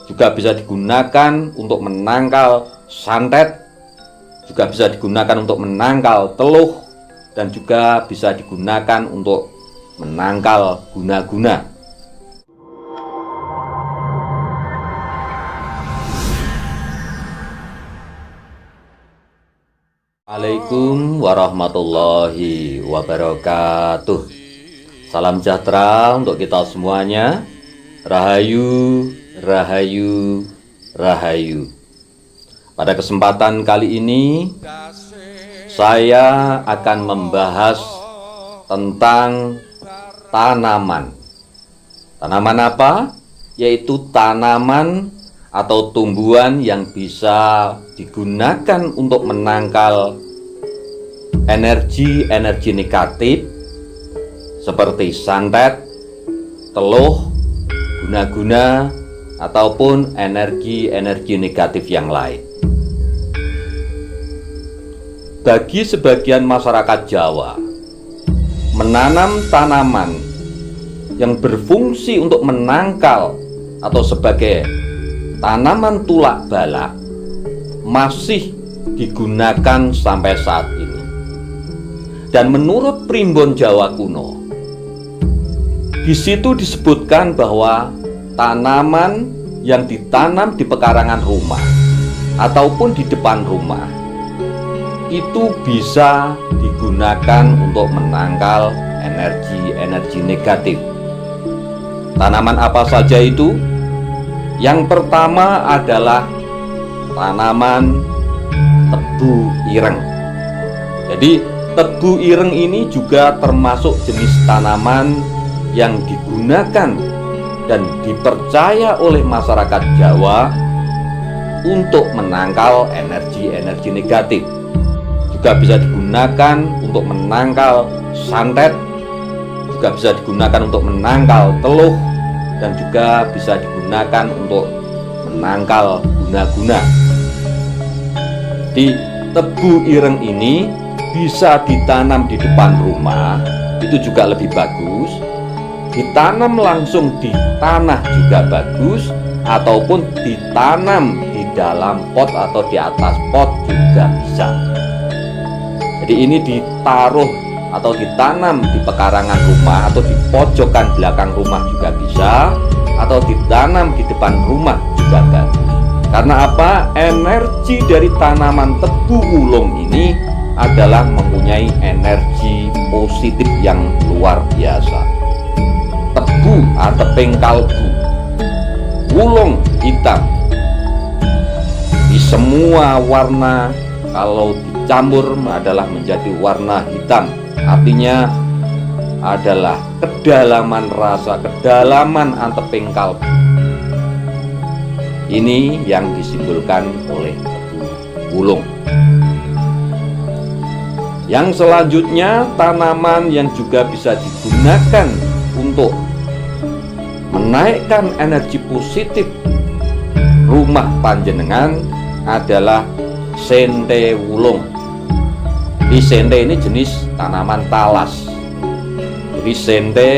juga bisa digunakan untuk menangkal santet, juga bisa digunakan untuk menangkal teluh, dan juga bisa digunakan untuk menangkal guna-guna. Assalamualaikum warahmatullahi wabarakatuh. Salam sejahtera untuk kita semuanya. Rahayu, rahayu, rahayu. Pada kesempatan kali ini saya akan membahas tentang tanaman. Tanaman apa? Yaitu tanaman atau tumbuhan yang bisa digunakan untuk menangkal energi-energi negatif seperti santet, teluh, guna-guna, ataupun energi-energi negatif yang lain. Bagi sebagian masyarakat Jawa, menanam tanaman yang berfungsi untuk menangkal atau sebagai tanaman tulak balak masih digunakan sampai saat ini. Dan menurut Primbon Jawa kuno, di situ disebutkan bahwa tanaman yang ditanam di pekarangan rumah ataupun di depan rumah itu bisa digunakan untuk menangkal energi-energi negatif. Tanaman apa saja itu? Yang pertama adalah tanaman tebu ireng. Jadi tebu ireng ini juga termasuk jenis tanaman yang digunakan dan dipercaya oleh masyarakat Jawa untuk menangkal energi-energi negatif. Juga bisa digunakan untuk menangkal santet, juga bisa digunakan untuk menangkal teluh, dan juga bisa digunakan untuk menangkal guna-guna. Di tebu ireng ini bisa ditanam di depan rumah, itu juga lebih bagus. Ditanam langsung di tanah juga bagus, ataupun ditanam di dalam pot atau di atas pot juga bisa. Jadi ini ditaruh atau ditanam di pekarangan rumah atau di pojokan belakang rumah juga bisa, atau ditanam di depan rumah juga bagus. Karena apa? Energi dari tanaman tebu ulung ini adalah mempunyai energi positif yang luar biasa. Tebu atau teping kalbu, ulung hitam, di semua warna kalau dicampur adalah menjadi warna hitam. Artinya adalah kedalaman rasa, kedalaman anteping kalbu. Ini yang disimbolkan oleh tebu ulung. Yang selanjutnya, tanaman yang juga bisa digunakan untuk menaikkan energi positif rumah panjenengan adalah sente wulung. Di sente ini jenis tanaman talas. Jadi sente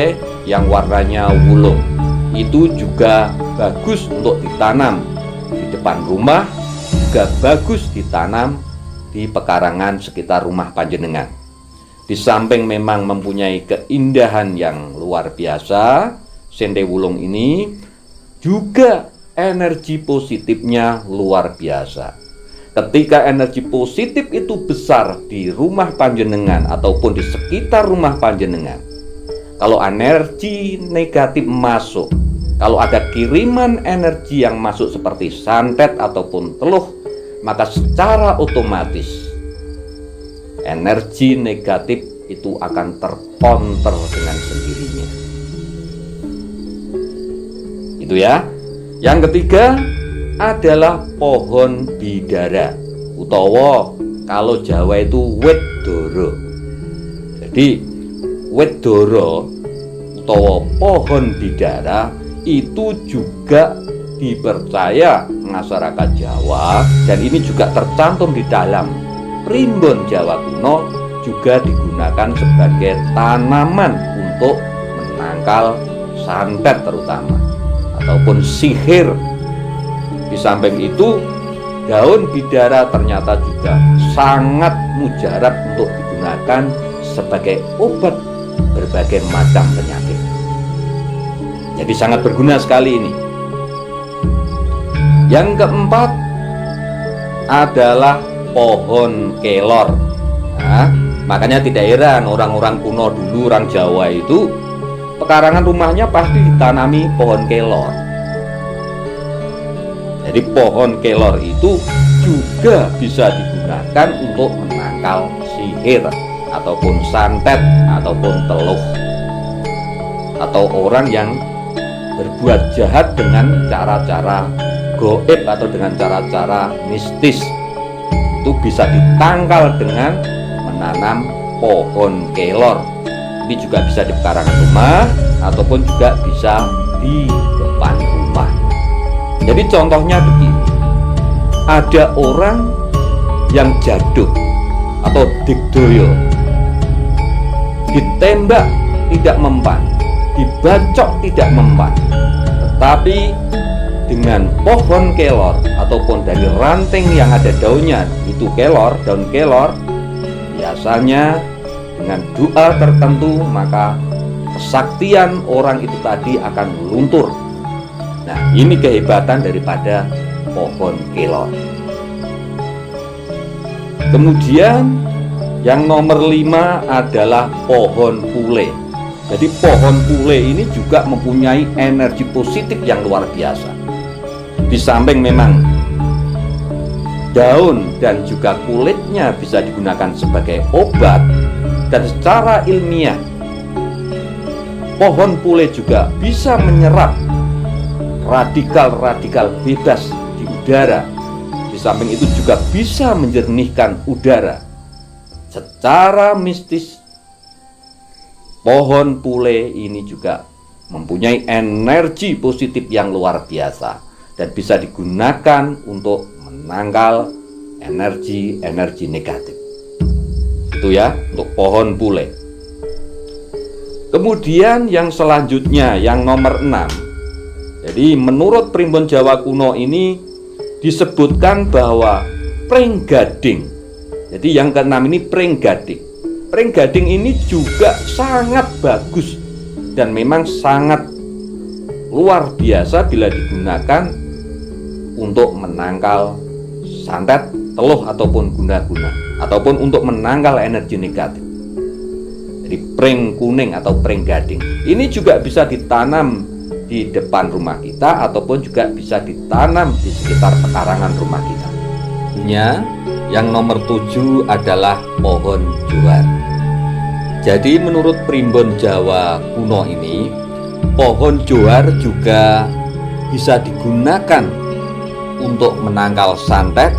yang warnanya wulung itu juga bagus untuk ditanam di depan rumah, juga bagus ditanam di pekarangan sekitar rumah panjenengan. Di samping memang mempunyai keindahan yang luar biasa, sente wulung ini juga energi positifnya luar biasa. Ketika energi positif itu besar di rumah panjenengan ataupun di sekitar rumah panjenengan, kalau energi negatif masuk, kalau ada kiriman energi yang masuk seperti santet ataupun teluh, maka secara otomatis energi negatif itu akan terkonter dengan sendirinya. Itu ya. Yang ketiga adalah pohon bidara, utawa kalau Jawa itu wit doro. Jadi wit doro utawa pohon bidara itu juga dipercaya masyarakat Jawa, dan ini juga tercantum di dalam Primbon Jawa kuno, juga digunakan sebagai tanaman untuk menangkal santet terutama ataupun sihir Di samping itu, daun bidara ternyata juga sangat mujarab untuk digunakan sebagai obat berbagai macam penyakit. Jadi sangat berguna sekali ini. Yang keempat adalah pohon kelor. Nah, makanya tidak heran orang-orang kuno dulu, orang Jawa itu pekarangan rumahnya pasti ditanami pohon kelor. Jadi pohon kelor itu juga bisa digunakan untuk menangkal sihir ataupun santet ataupun teluh, atau orang yang berbuat jahat dengan cara-cara goib atau dengan cara-cara mistis. Itu bisa ditangkal dengan menanam pohon kelor. Ini juga bisa di pekarangan rumah ataupun juga bisa di depan rumah. Jadi contohnya begini, ada orang yang jaduk atau digdoyo, ditembak tidak mempan, dibacok tidak mempan, tetapi dengan pohon kelor ataupun dari ranting yang ada daunnya itu kelor, daun kelor, biasanya dengan doa tertentu maka kesaktian orang itu tadi akan luntur. Nah, ini kehebatan daripada pohon kelor. Kemudian yang nomor 5 adalah pohon pule. Jadi pohon pule ini juga mempunyai energi positif yang luar biasa. Di samping memang daun dan juga kulitnya bisa digunakan sebagai obat, dan secara ilmiah pohon pule juga bisa menyerap radikal-radikal bebas di udara. Di samping itu juga bisa menjernihkan udara. Secara mistis, pohon pule ini juga mempunyai energi positif yang luar biasa dan bisa digunakan untuk menangkal energi-energi negatif. Itu ya untuk pohon pule. Kemudian yang selanjutnya, yang nomor 6. Jadi menurut primbon Jawa kuno ini disebutkan bahwa pring gading. Jadi yang ke-6 ini pring gading. Pring gading ini juga sangat bagus dan memang sangat luar biasa bila digunakan untuk menangkal santet, teluh ataupun guna-guna, ataupun untuk menangkal energi negatif. Jadi pring kuning atau pring gading ini juga bisa ditanam di depan rumah kita ataupun juga bisa ditanam di sekitar pekarangan rumah kita. Yang nomor 7 adalah pohon juar. Jadi menurut primbon Jawa kuno ini, pohon juar juga bisa digunakan untuk menangkal santet,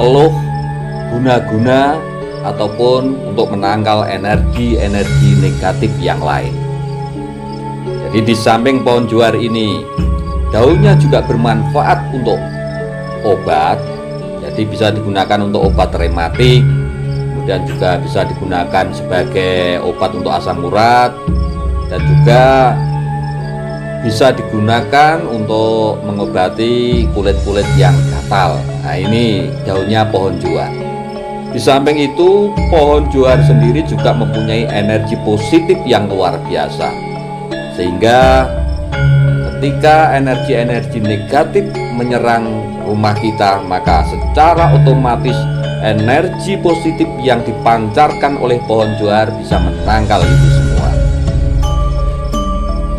teluh, guna-guna, ataupun untuk menangkal energi-energi negatif yang lain. Jadi di samping pohon juar ini, daunnya juga bermanfaat untuk obat. Jadi bisa digunakan untuk obat rematik, kemudian juga bisa digunakan sebagai obat untuk asam urat, dan juga bisa digunakan untuk mengobati kulit-kulit yang gatal. Nah, ini daunnya pohon juar. Di samping itu, pohon juar sendiri juga mempunyai energi positif yang luar biasa, sehingga ketika energi-energi negatif menyerang rumah kita, maka secara otomatis energi positif yang dipancarkan oleh pohon juar bisa menangkal itu semua.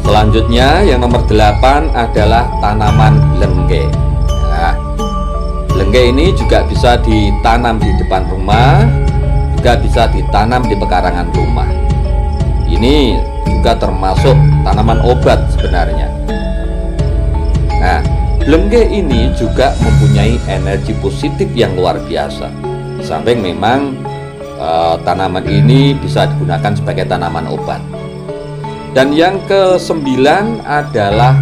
Selanjutnya yang nomor 8 adalah tanaman belengge. Nah, belengge ini juga bisa ditanam di depan rumah, juga bisa ditanam di pekarangan rumah. Ini juga termasuk tanaman obat sebenarnya. Nah, belengge ini juga mempunyai energi positif yang luar biasa. Di samping memang tanaman ini bisa digunakan sebagai tanaman obat. Dan yang ke-9 adalah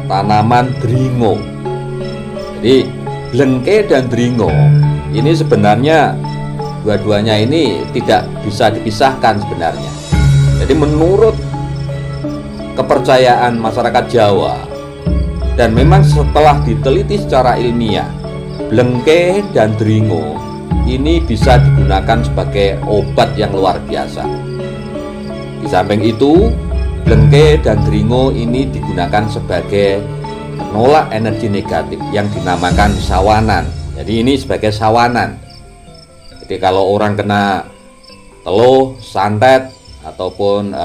tanaman dringo. Jadi belengge dan dringo ini sebenarnya dua-duanya ini tidak bisa dipisahkan sebenarnya. Jadi menurut kepercayaan masyarakat Jawa, Dan memang setelah diteliti secara ilmiah, blengke dan dringo ini bisa digunakan sebagai obat yang luar biasa. Di samping itu, blengke dan dringo ini digunakan sebagai penolak energi negatif yang dinamakan sawanan. Jadi ini sebagai sawanan. Jadi kalau orang kena teluh, santet, ataupun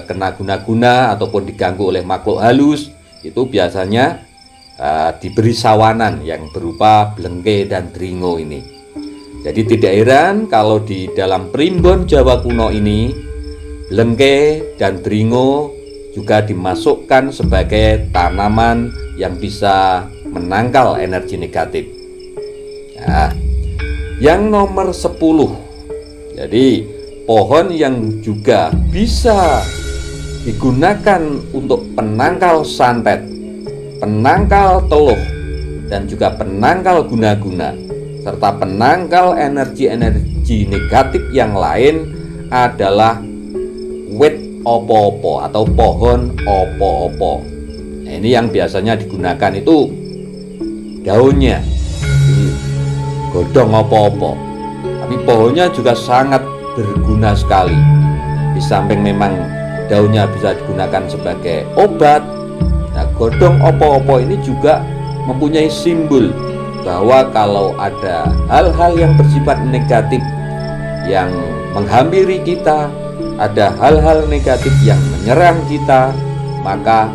kena guna-guna, ataupun diganggu oleh makhluk halus, itu biasanya diberi sawanan yang berupa blengke dan dringo ini. Jadi tidak heran kalau di dalam primbon Jawa kuno ini, blengke dan dringo juga dimasukkan sebagai tanaman yang bisa menangkal energi negatif. Nah, yang nomor 10, jadi pohon yang juga bisa digunakan untuk penangkal santet, penangkal teluh, dan juga penangkal guna-guna, serta penangkal energi-energi negatif yang lain adalah wit opo-opo atau pohon opo-opo. Nah, ini yang biasanya digunakan itu daunnya, godong opo-opo. Tapi pohonnya juga sangat berguna sekali. Di samping memang daunnya bisa digunakan sebagai obat, nah godong opo-opo ini juga mempunyai simbol bahwa kalau ada hal-hal yang bersifat negatif yang menghampiri kita, ada hal-hal negatif yang menyerang kita, maka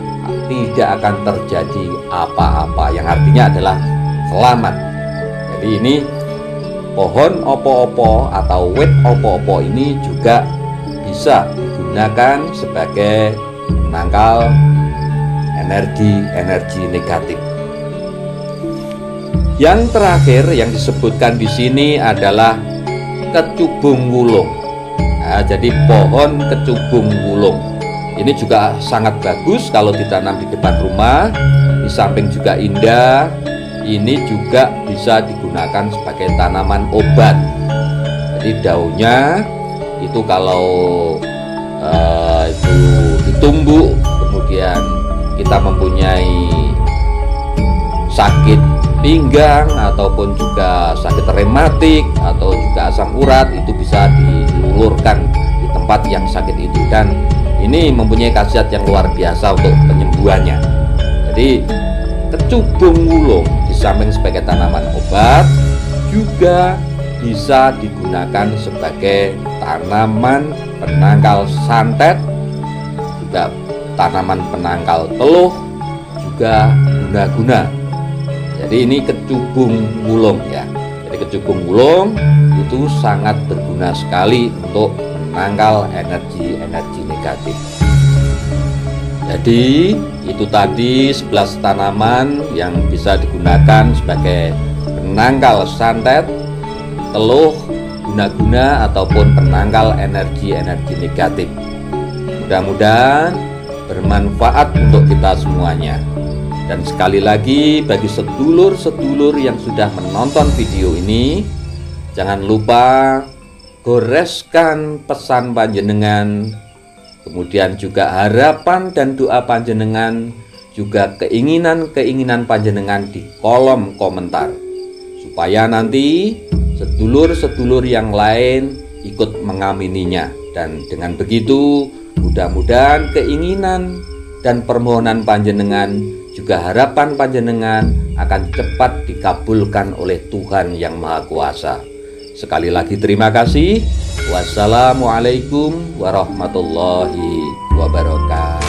tidak akan terjadi apa-apa, yang artinya adalah selamat. Jadi ini pohon opo-opo atau wit opo-opo ini juga bisa digunakan sebagai penangkal energi negatif. Yang terakhir yang disebutkan di sini adalah kecubung wulung. Nah, jadi pohon kecubung wulung ini juga sangat bagus kalau ditanam di depan rumah. Di samping juga indah, ini juga bisa digunakan sebagai tanaman obat. Jadi daunnya itu kalau itu ditumbuk, kemudian kita mempunyai sakit pinggang ataupun juga sakit rematik atau juga asam urat, itu bisa dilulurkan di tempat yang sakit itu, dan ini mempunyai khasiat yang luar biasa untuk penyembuhannya. Jadi kecubung wulung di samping sebagai tanaman obat juga bisa digunakan sebagai tanaman penangkal santet, juga tanaman penangkal teluh, juga guna-guna. Jadi ini kecubung wulung ya. Jadi kecubung wulung itu sangat berguna sekali untuk menangkal energi negatif. Jadi itu tadi 11 tanaman yang bisa digunakan sebagai penangkal santet, teluh, guna-guna ataupun penangkal energi negatif. Mudah-mudahan bermanfaat untuk kita semuanya. Dan sekali lagi bagi sedulur-sedulur yang sudah menonton video ini, jangan lupa goreskan pesan panjenengan, kemudian juga harapan dan doa panjenengan, juga keinginan-keinginan panjenengan di kolom komentar, supaya nanti sedulur-sedulur yang lain ikut mengamininya. Dan dengan begitu mudah-mudahan keinginan dan permohonan panjenengan, juga harapan panjenengan akan cepat dikabulkan oleh Tuhan yang Maha Kuasa. Sekali lagi terima kasih. Wassalamualaikum warahmatullahi wabarakatuh.